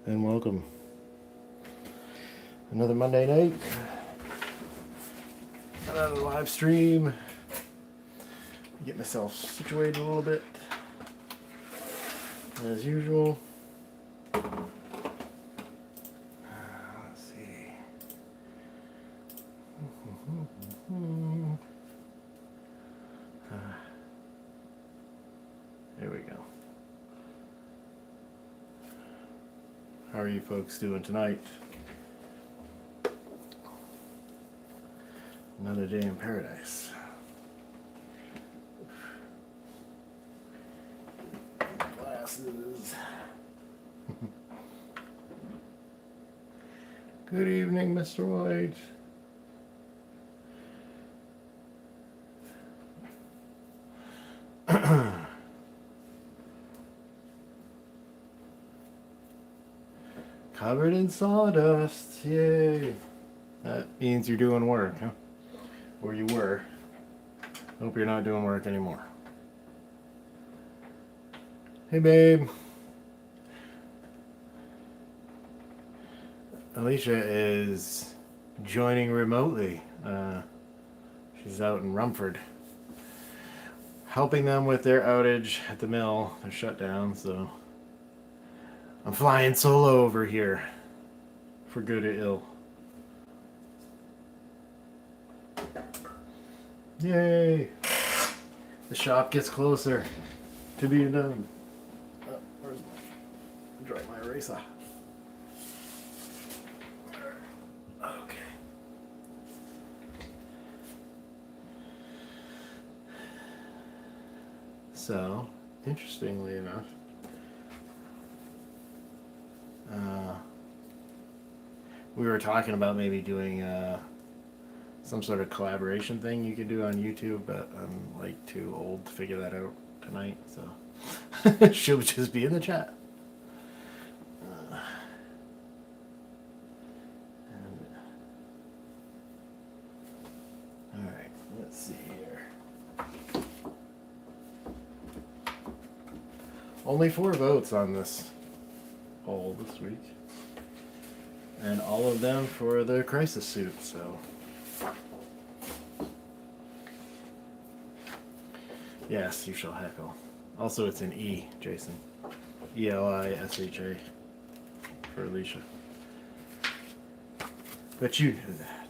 and welcome. Another Monday night, another live stream. Get myself situated a little bit, as usual. Let's see. There we go. How are you folks doing tonight? Another day in paradise. Glasses. Good evening, Mr. White. Covered in sawdust. Yay. That means you're doing work, huh? Or you were. Hope you're not doing work anymore. Hey, babe. Alicia is joining remotely. She's out in Rumford, helping them with their outage at the mill. They're shut down, so I'm flying solo over here, for good or ill. Yay! The shop gets closer to being done. Oh, where's my eraser? Okay. So, interestingly enough, we were talking about maybe doing some sort of collaboration thing you could do on YouTube, but I'm like too old to figure that out tonight, so she'll just be in the chat. Alright, let's see here. Only 4 votes on this poll this week. And all of them for the crisis suit, so. Yes, you shall heckle. Also, it's an E, Jason. E-L-I-S-H-A for Alicia. But you knew that.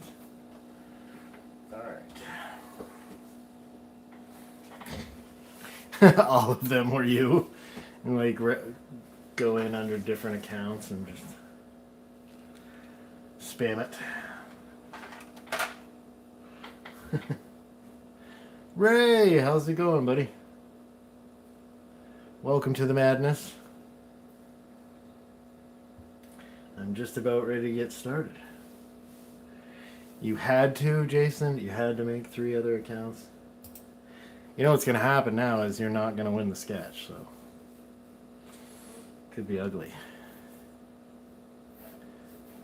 Alright. All of them were you. And like go in under different accounts and just spam it. Ray, how's it going, buddy? Welcome to the madness. I'm just about ready to get started. You had to, Jason? You had to make 3 other accounts? You know what's going to happen now is you're not going to win the sketch, so. Could be ugly.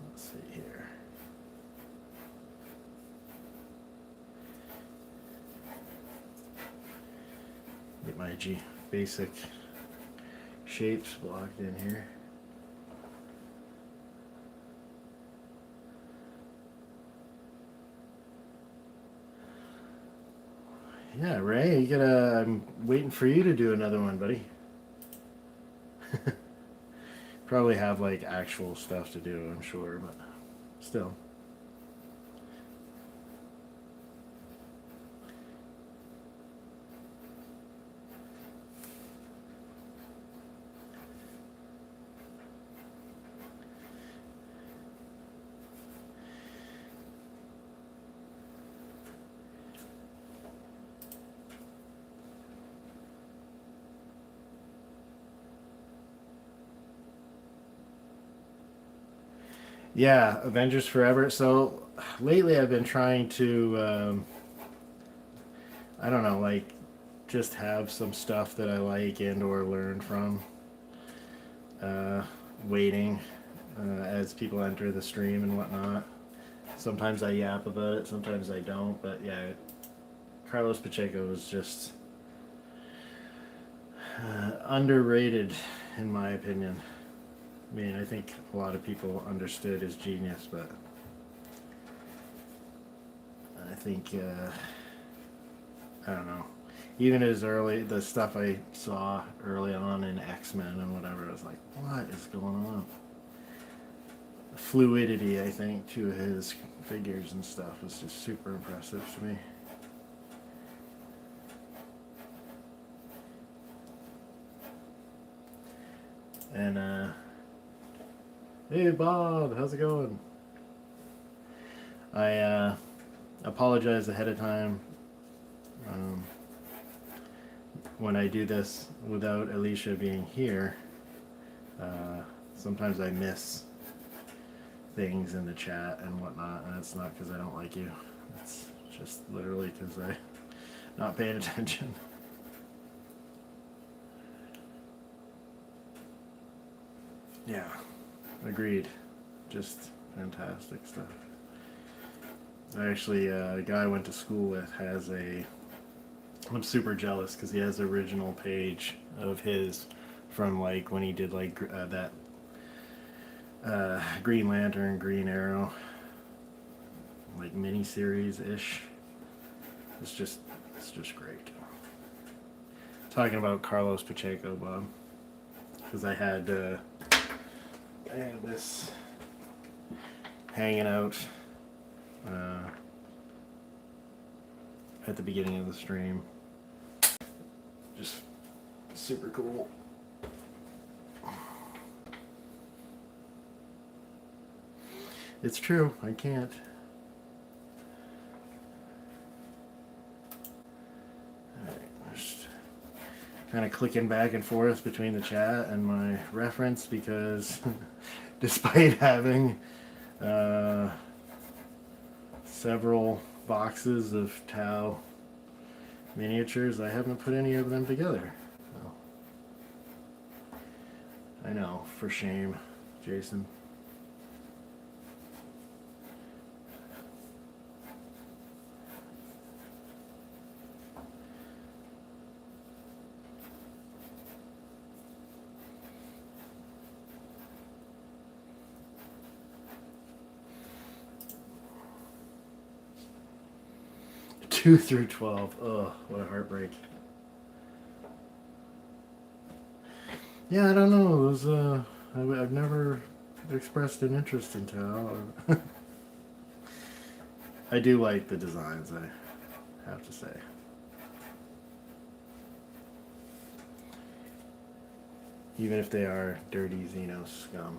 Let's see here. Get my basic shapes blocked in here. Yeah, Ray, you gotta. I'm waiting for you to do another one, buddy. Probably have like actual stuff to do, I'm sure, but still. Yeah, Avengers Forever. So lately I've been trying to, I don't know, like just have some stuff that I like and or learn from. Waiting as people enter the stream and whatnot. Sometimes I yap about it, sometimes I don't, but yeah, Carlos Pacheco is just underrated in my opinion. mean, I think a lot of people understood his genius, but I think, I don't know. Even the stuff I saw early on in X-Men and whatever, I was like, what is going on? The fluidity, I think, to his figures and stuff was just super impressive to me. And, hey Bob, how's it going? I apologize ahead of time when I do this without Alicia being here. Sometimes I miss things in the chat and whatnot, and it's not because I don't like you. It's just literally because I'm not paying attention. Yeah, agreed. Just fantastic stuff. Actually, a guy I went to school with has I'm super jealous because he has the original page of his from like when he did like that Green Lantern, Green Arrow, like mini-series ish. It's just great. Talking about Carlos Pacheco, Bob, because I had this hanging out at the beginning of the stream. Just super cool. It's true, I can't. Alright, just kind of clicking back and forth between the chat and my reference because despite having several boxes of Tau miniatures, I haven't put any of them together. So, I know, for shame, Jason. 2 through 12. Ugh, what a heartbreak. Yeah, I don't know. Those, I've never expressed an interest in Tau. I do like the designs, I have to say. Even if they are dirty Xeno scum.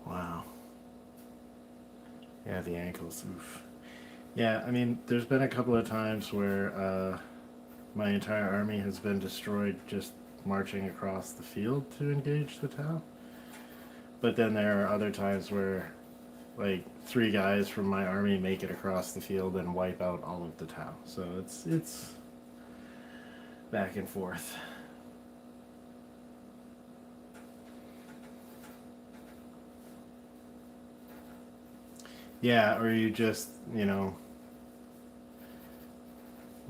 Wow. Yeah, the ankles. Oof. Yeah, I mean, there's been a couple of times where my entire army has been destroyed just marching across the field to engage the Tau. But then there are other times where, like, 3 guys from my army make it across the field and wipe out all of the Tau. So it's back and forth. Yeah, or you just,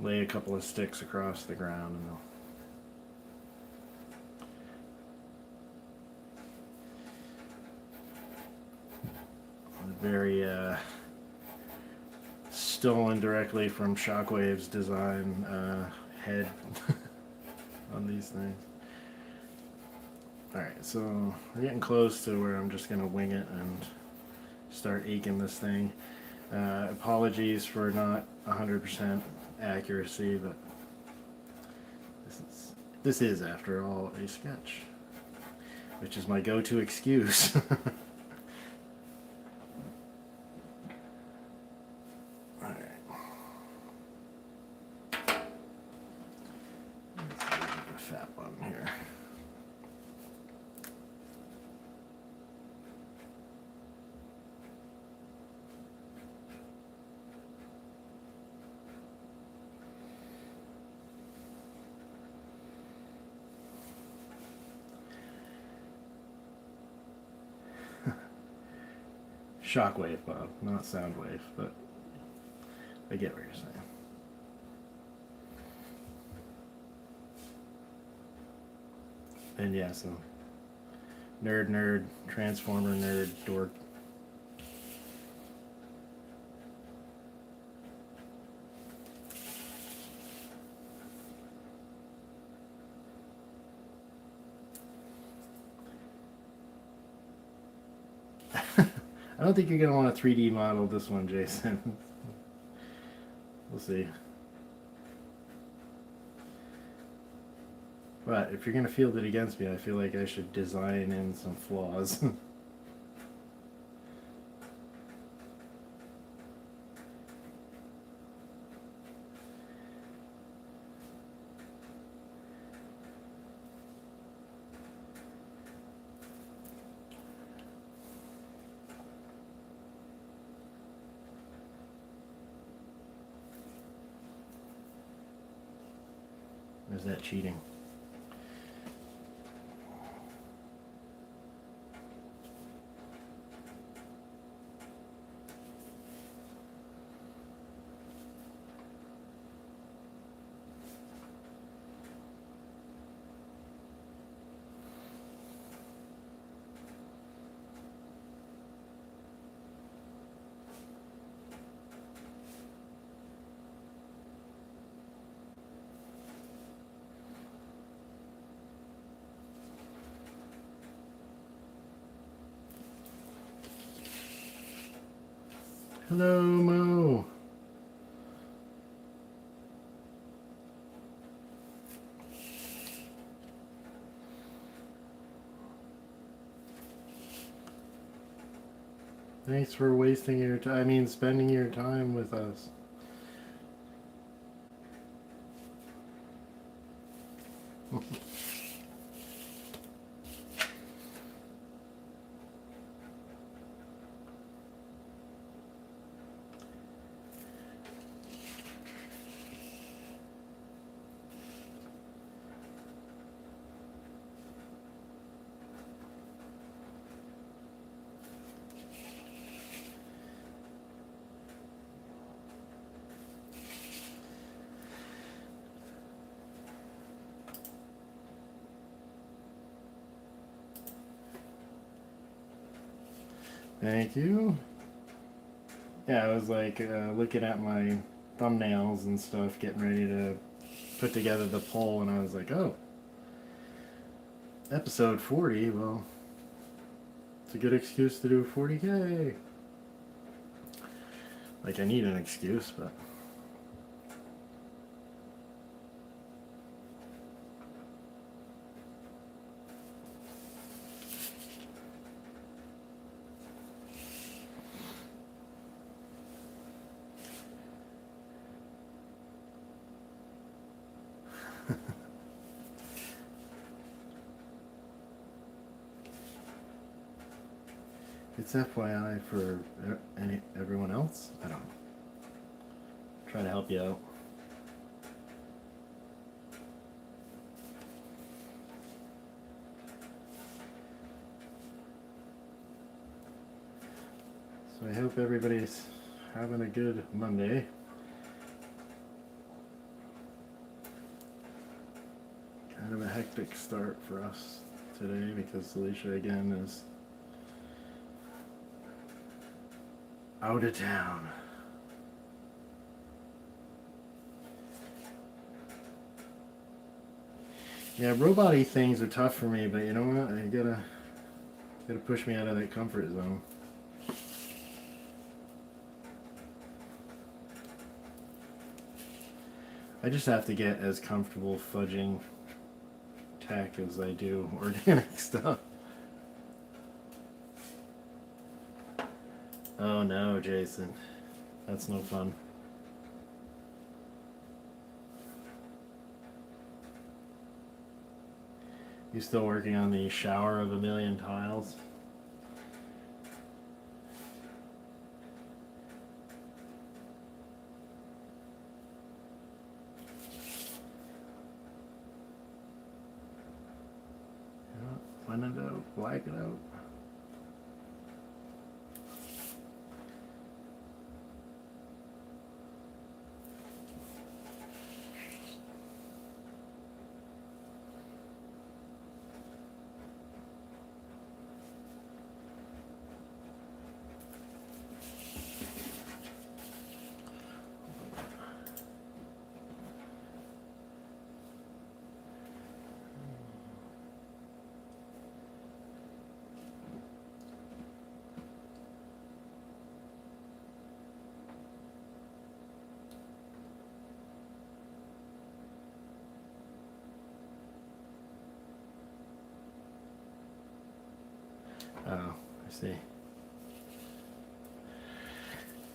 lay a couple of sticks across the ground and they'll... Very stolen directly from Shockwave's design head on these things. Alright, so we're getting close to where I'm just going to wing it and start eking this thing. Apologies for not 100% accuracy, but This is, after all, a sketch, which is my go-to excuse. Alright. Let's do a fat one here. Shockwave, Bob, not soundwave, but I get what you're saying. And yeah, so nerd, transformer nerd, dork. I don't think you're going to want to 3D model this one, Jason. We'll see. But if you're going to field it against me, I feel like I should design in some flaws. Or is that cheating? Hello, Mo. Thanks for wasting your time. I mean, spending your time with us. Thank you. Yeah, I was like looking at my thumbnails and stuff, getting ready to put together the poll, and I was like, oh, episode 40, well, it's a good excuse to do 40K. Like, I need an excuse, but... It's FYI for everyone else. I don't know. Try to help you out. So I hope everybody's having a good Monday. Kind of a hectic start for us today because Alicia again is out of town. Yeah, robot-y things are tough for me, but you know what? I gotta push me out of that comfort zone. I just have to get as comfortable fudging tech as I do organic stuff. Oh no, Jason. That's no fun. You still working on the shower of a million tiles? Yeah, blend it out, black it out. Oh, I see.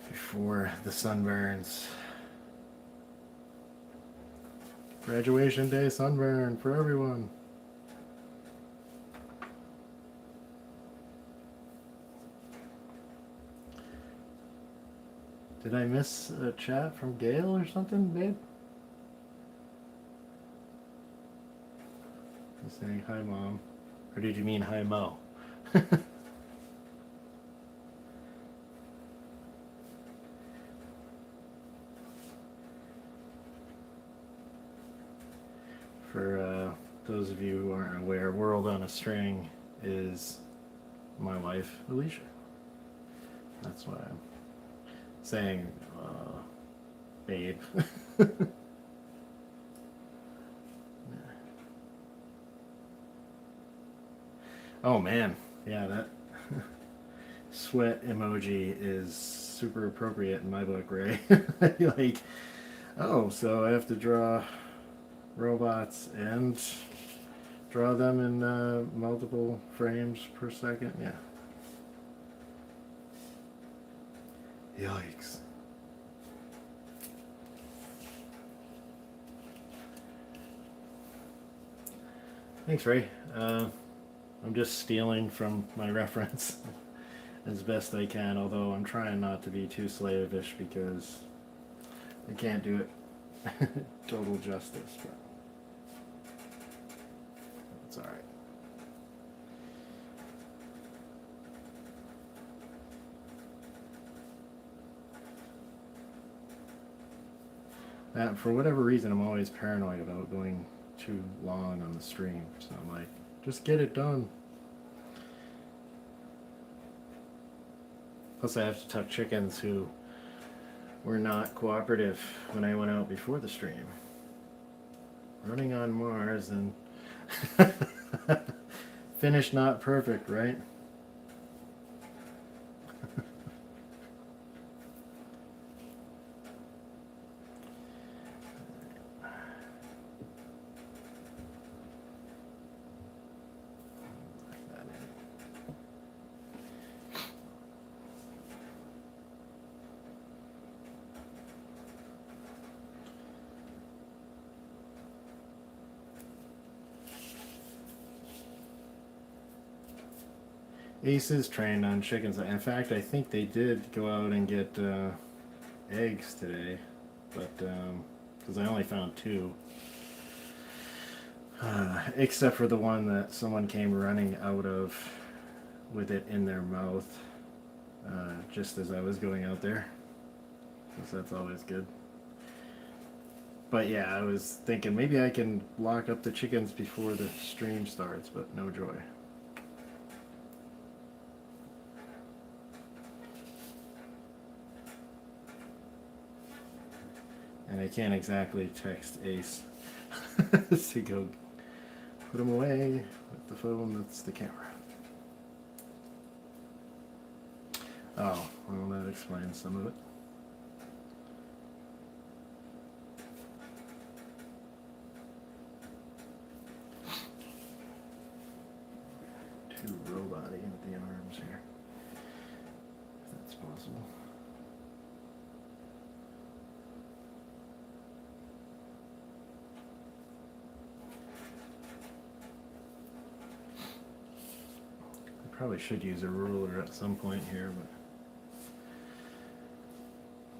Before the sunburns. Graduation day sunburn for everyone. Did I miss a chat from Gail or something, babe? Just saying hi, Mom. Or did you mean hi, Mo? For those of you who aren't aware, World on a String is my wife, Alicia. That's why I'm saying, babe. Oh man, yeah, that sweat emoji is super appropriate in my book, Ray. Like, oh, so I have to draw robots and draw them in multiple frames per second. Yeah. Yikes. Thanks, Ray. I'm just stealing from my reference as best I can, although I'm trying not to be too slavish because I can't do it total justice, but it's alright. For whatever reason, I'm always paranoid about going too long on the stream, so I'm like, just get it done. Plus I have to tuck chickens who were not cooperative when I went out before the stream. Running on Mars and finish not perfect, right? Ace is trained on chickens. In fact, I think they did go out and get eggs today, but because I only found 2, except for the one that someone came running out of with it in their mouth just as I was going out there, because that's always good. But yeah, I was thinking maybe I can lock up the chickens before the stream starts, but no joy. And I can't exactly text Ace to go put him away with the phone that's the camera. Oh, well, that explains some of it. too robot-y with the arms here. If that's possible. I probably should use a ruler at some point here, but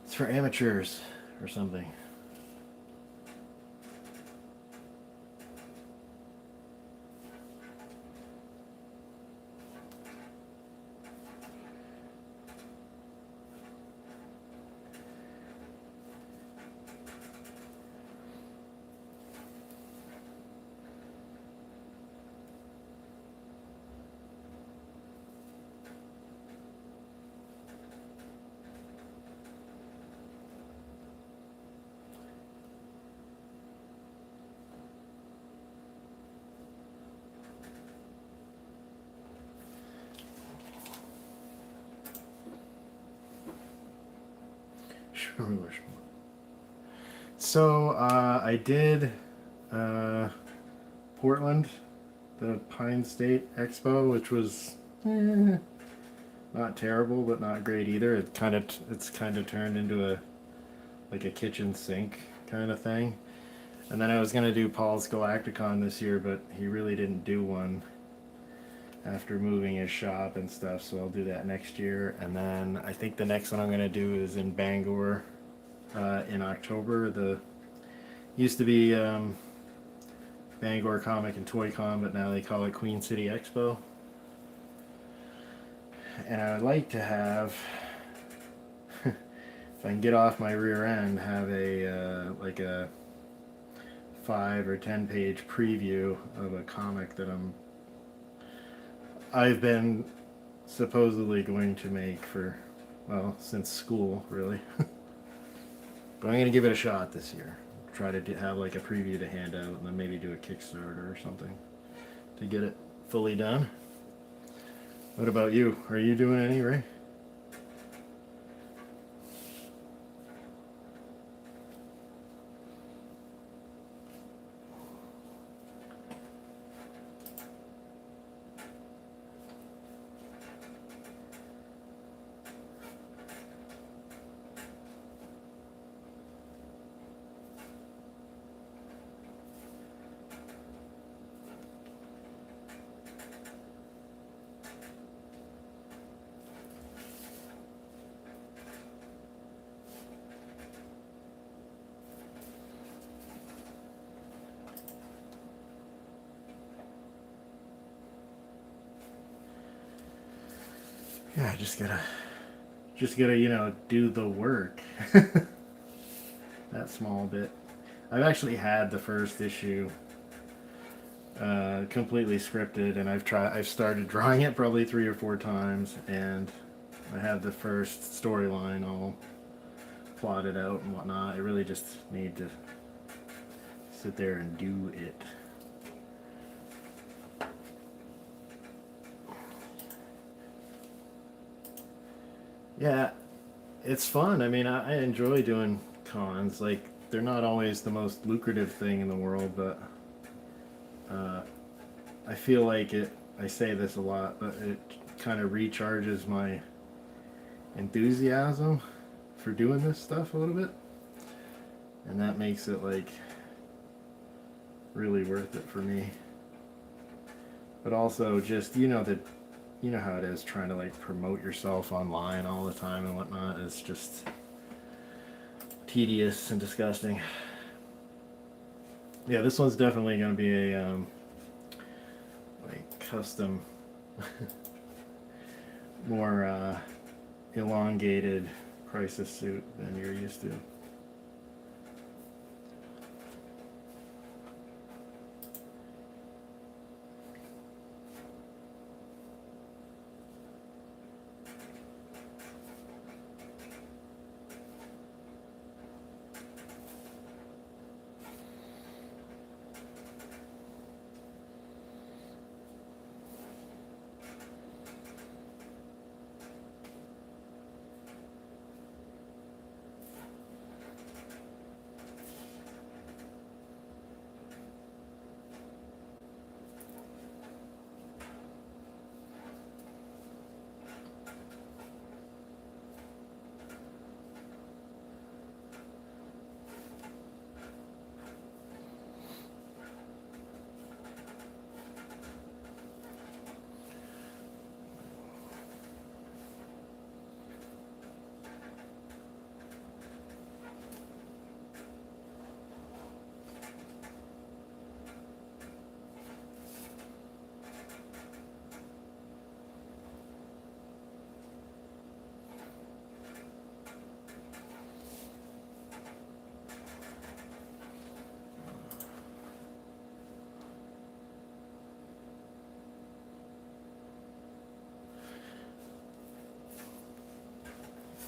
it's for amateurs or something. So I did Portland, the Pine State Expo, which was not terrible, but not great either. It's kind of turned into a kitchen sink kind of thing. And then I was gonna do Paul's Galacticon this year, but he really didn't do one after moving his shop and stuff. So I'll do that next year. And then I think the next one I'm gonna do is in Bangor in October. The used to be Bangor Comic and Toy Con, but now they call it Queen City Expo. And I would like to have, if I can get off my rear end, have a like a 5 or 10 page preview of a comic that I've been supposedly going to make for, well, since school, really. But I'm going to give it a shot this year. Try to have like a preview to hand out, and then maybe do a Kickstarter or something to get it fully done. What about you? Are you doing any, Ray? Yeah, just gotta, do the work. That small bit. I've actually had the first issue completely scripted, and I've started drawing it probably 3 or 4 times, and I have the first storyline all plotted out and whatnot. I really just need to sit there and do it. Yeah, it's fun. I mean, I enjoy doing cons. Like, they're not always the most lucrative thing in the world, but I feel like it. I say this a lot, but it kind of recharges my enthusiasm for doing this stuff a little bit, and that makes it like really worth it for me. But also, just you know how it is trying to like promote yourself online all the time and whatnot. It's just tedious and disgusting. Yeah, this one's definitely going to be a like custom, more elongated crisis suit than you're used to.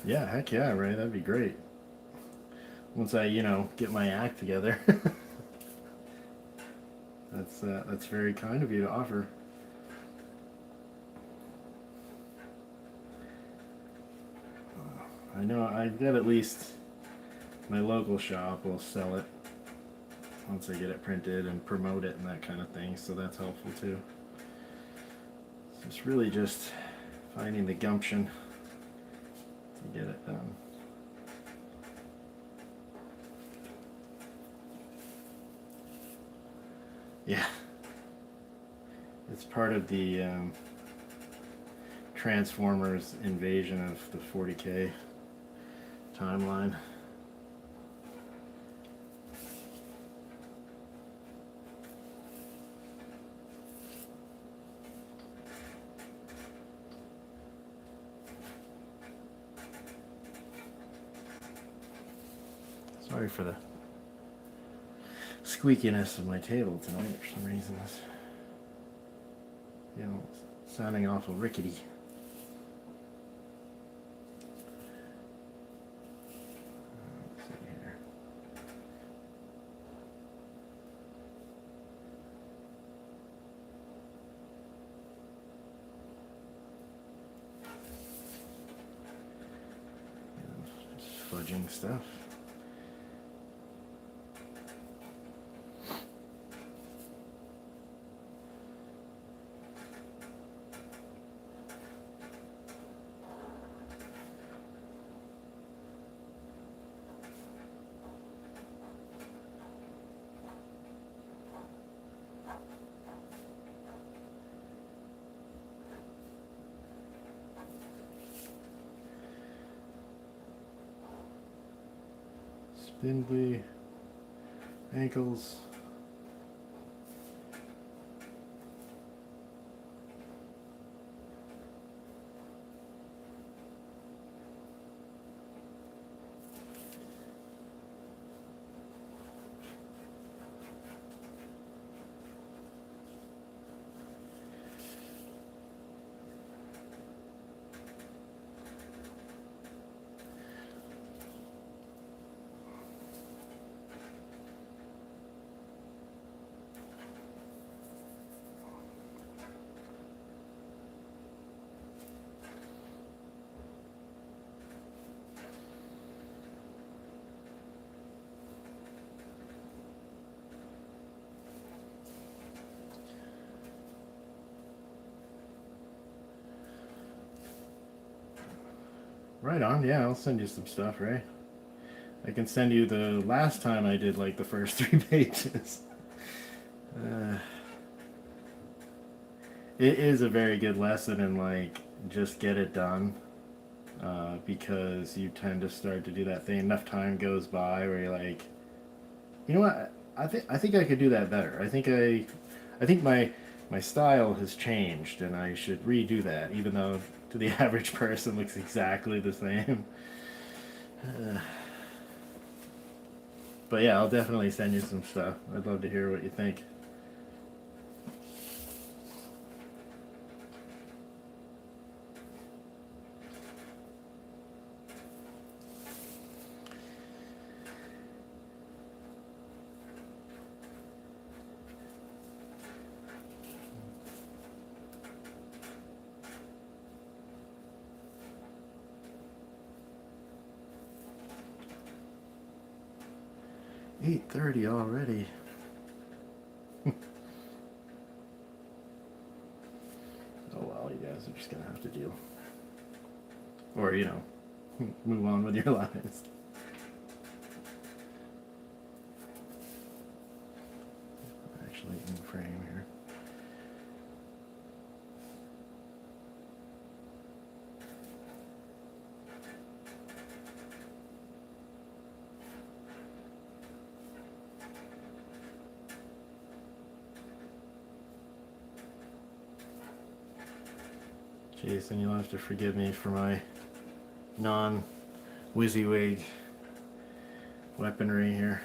Yeah, heck yeah, right? That'd be great. Once I, get my act together. That's very kind of you to offer. I know I've got at least my local shop will sell it once I get it printed and promote it and that kind of thing, so that's helpful too. So it's really just finding the gumption to get it done. Yeah, it's part of the Transformers invasion of the 40K timeline. Sorry for the squeakiness of my table tonight for some reason. It's, sounding awful rickety. Let's see here. Just fudging stuff. Spindly ankles. Right on, yeah, I'll send you some stuff, right? I can send you the last time I did like the first 3 pages. Uh, it is a very good lesson in like just get it done, because you tend to start to do that thing. Enough time goes by where you're like, you know what? I think I could do that better. I think my style has changed, and I should redo that, even though to the average person looks exactly the same. Uh, but yeah, I'll definitely send you some stuff. I'd love to hear what you think. 8:30 already. Oh well, you guys are just gonna have to deal, or move on with your lives. Actually, in frame here. Jason, you'll have to forgive me for my non-WYSIWYG weaponry here.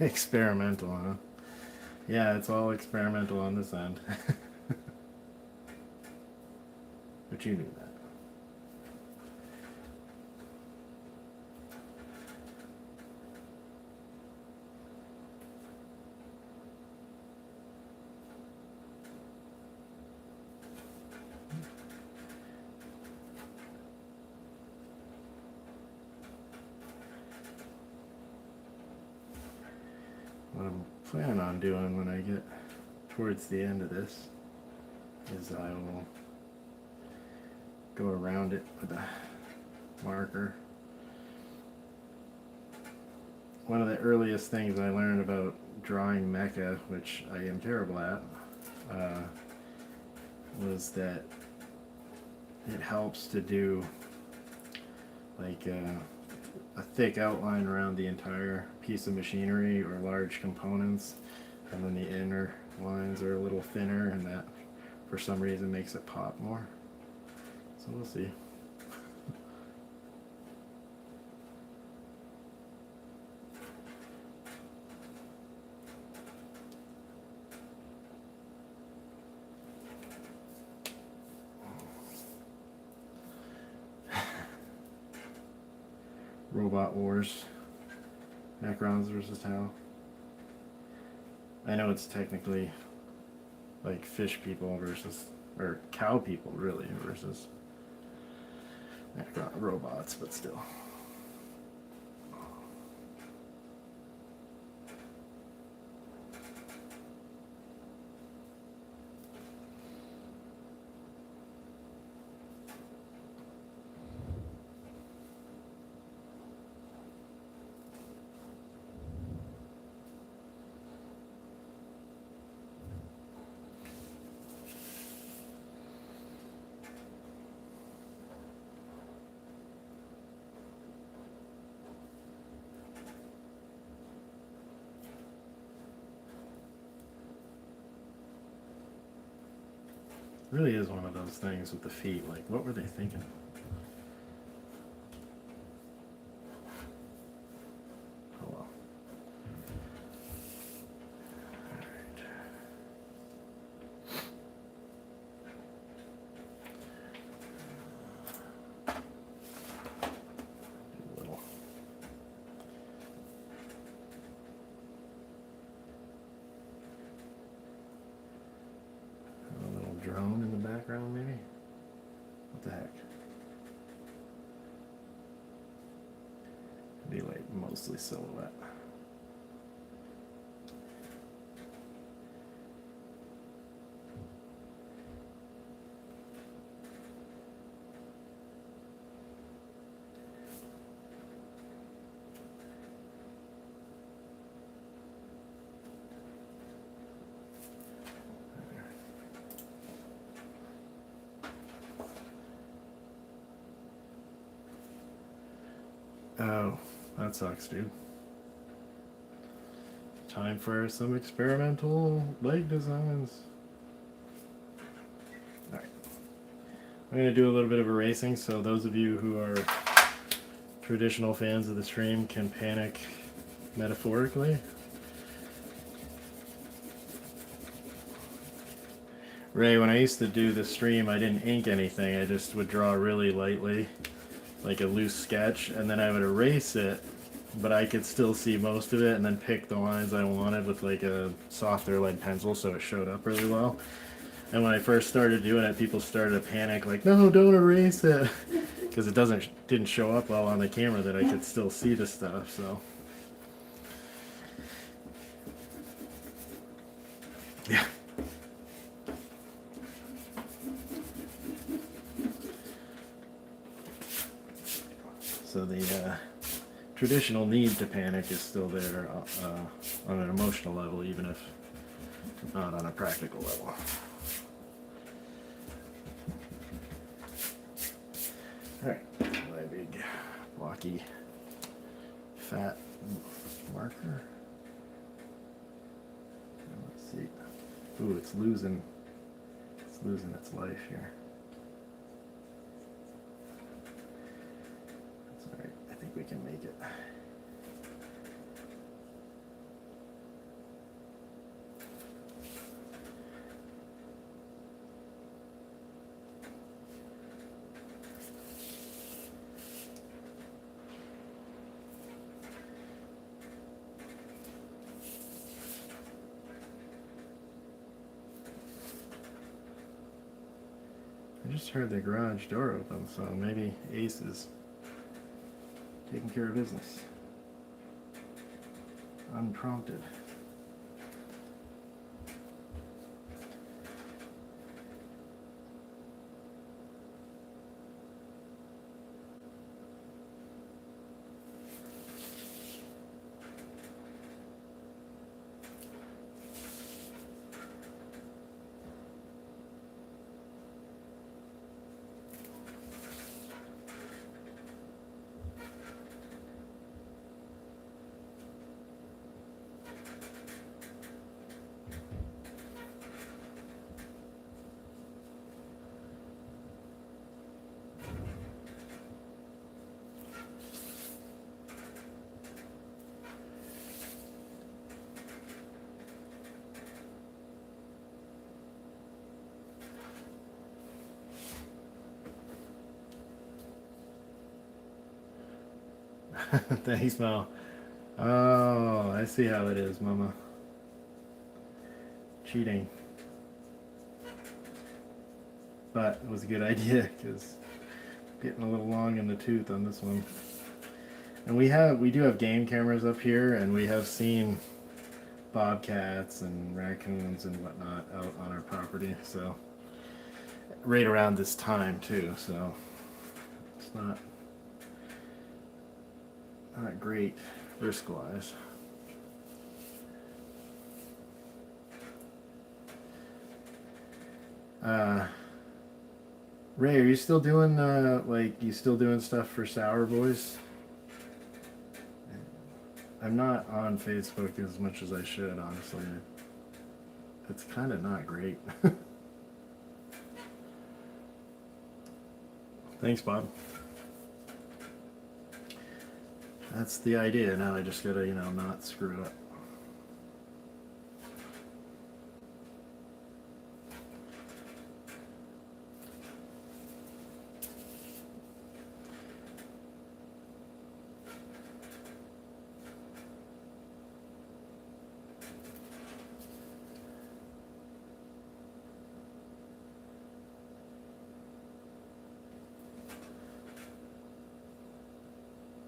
Experimental, huh? Yeah, it's all experimental on this end. But you knew that. What I'm planning on doing when I get towards the end of this is I will go around it with a marker. One of the earliest things I learned about drawing mecha, which I am terrible at, was that it helps to do like a thick outline around the entire piece of machinery or large components, and then the inner lines are a little thinner, and that for some reason makes it pop more. So we'll see. Robot Wars. Necrons versus Tau. I know it's technically like fish people versus, or cow people really, versus Necron robots, but still. Really is one of those things with the feet. Like, what were they thinking? Oh well. Alright. A little drone in the background, maybe? What the heck? Be like mostly silhouette. Oh, that sucks, dude. Time for some experimental leg designs. Alright. I'm going to do a little bit of erasing, so those of you who are traditional fans of the stream can panic metaphorically. Ray, when I used to do the stream, I didn't ink anything. I just would draw really lightly, like a loose sketch, and then I would erase it, but I could still see most of it, and then pick the lines I wanted with like a softer lead pencil so it showed up really well. And when I first started doing it, people started to panic, like, no, don't erase it, because it didn't show up well on the camera that I could still see the stuff, so. Yeah. So the traditional need to panic is still there on an emotional level, even if not on a practical level. Alright, my big blocky fat marker. Let's see. Ooh, it's losing its life here. That's alright, I think we can make it. just heard the garage door open, so maybe Ace is taking care of business. Unprompted. Thanks, Mel. Oh, I see how it is, Mama. Cheating. But it was a good idea, because getting a little long in the tooth on this one. And we do have game cameras up here, and we have seen bobcats and raccoons and whatnot out on our property, so right around this time too, so it's not great risk wise. Ray, are you still doing you still doing stuff for Sour Boys? I'm not on Facebook as much as I should, honestly. It's kind of not great. Thanks, Bob. That's the idea. Now I just gotta, not screw up.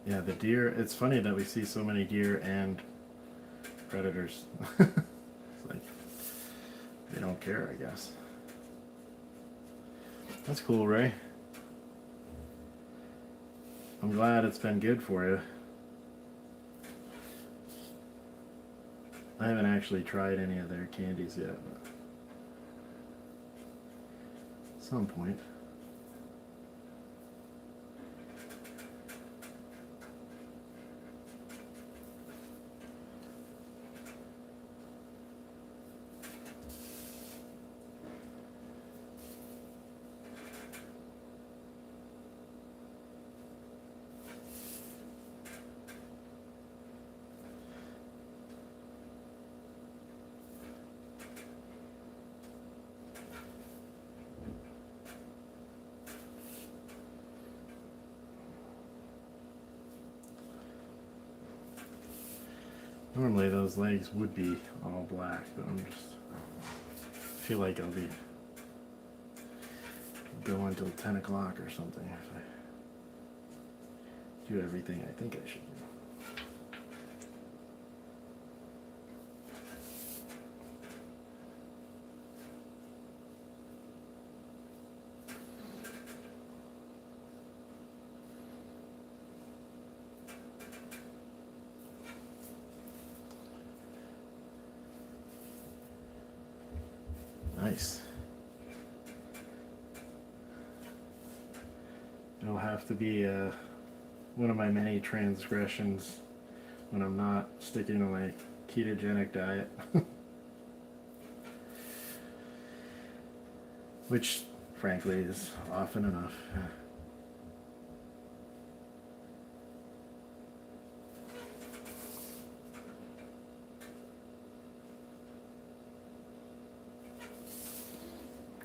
Yeah, the deer, it's funny that we see so many deer and predators. It's like, they don't care, I guess. That's cool, Ray. I'm glad it's been good for you. I haven't actually tried any of their candies yet, but at some point. Normally those legs would be all black, but I feel like I'll be going until 10 o'clock or something if I do everything I think I should do. Nice. It'll have to be one of my many transgressions when I'm not sticking to my ketogenic diet. Which, frankly, is often enough.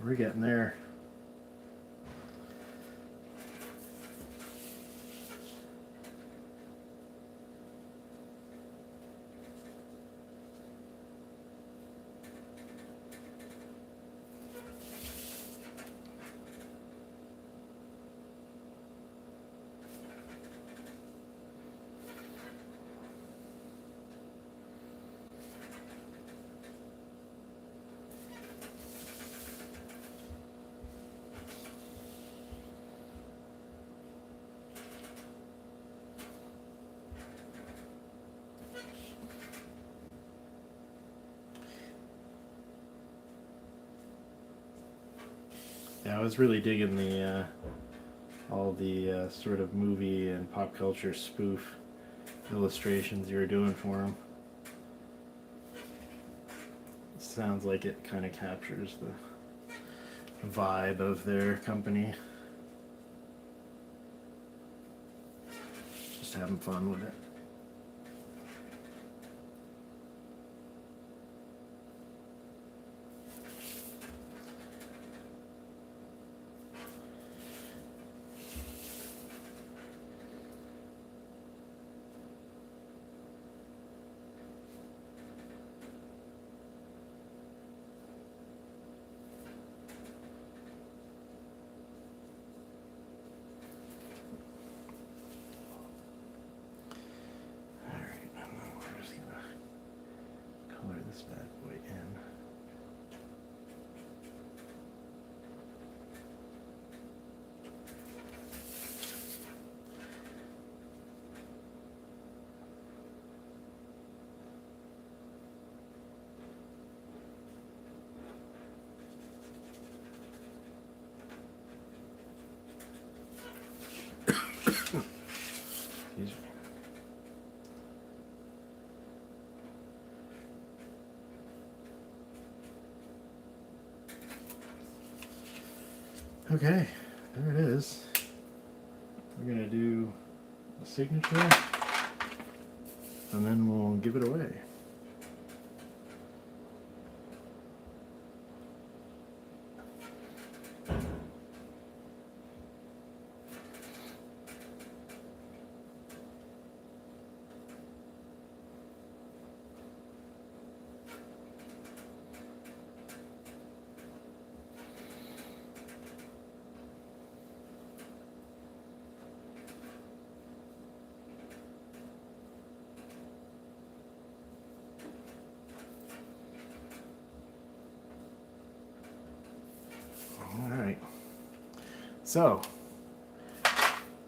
We're getting there. Yeah, I was really digging the all the sort of movie and pop culture spoof illustrations you were doing for them. Sounds like it kind of captures the vibe of their company. Just having fun with it. This bad boy in. Excuse me. Okay, there it is. We're gonna do a signature and then we'll give it away. Alright, so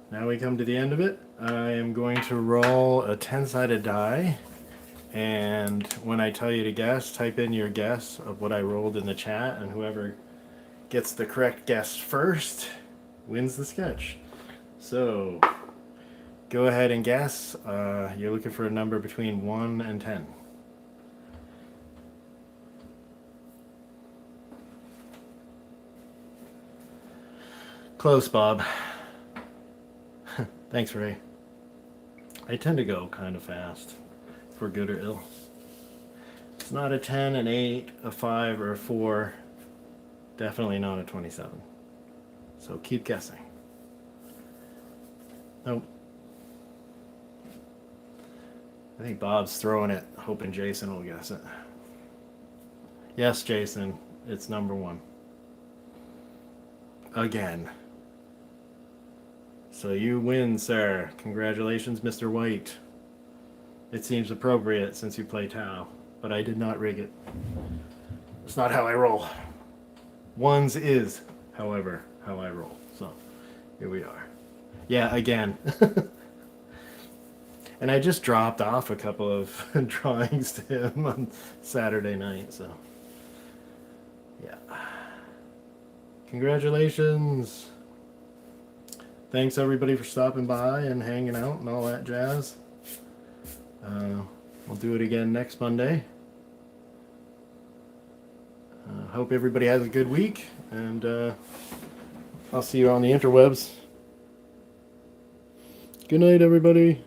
now we come to the end of it. I am going to roll a 10-sided die, and when I tell you to guess, type in your guess of what I rolled in the chat, and whoever gets the correct guess first wins the sketch. So go ahead and guess. You're looking for a number between 1 and 10. Close, Bob. Thanks, Ray. I tend to go kind of fast, for good or ill. It's not a 10, an 8, a 5, or a 4. Definitely not a 27. So keep guessing. Nope. I think Bob's throwing it, hoping Jason will guess it. Yes, Jason, it's number 1. Again. So you win, sir. Congratulations, Mr. White. It seems appropriate since you play Tau, but I did not rig it. It's not how I roll. Ones is, however, how I roll. So here we are. Yeah, again. And I just dropped off a couple of drawings to him on Saturday night, so yeah. Congratulations. Thanks everybody for stopping by and hanging out and all that jazz. We'll do it again next Monday. Hope everybody has a good week, and I'll see you on the interwebs. Good night, everybody.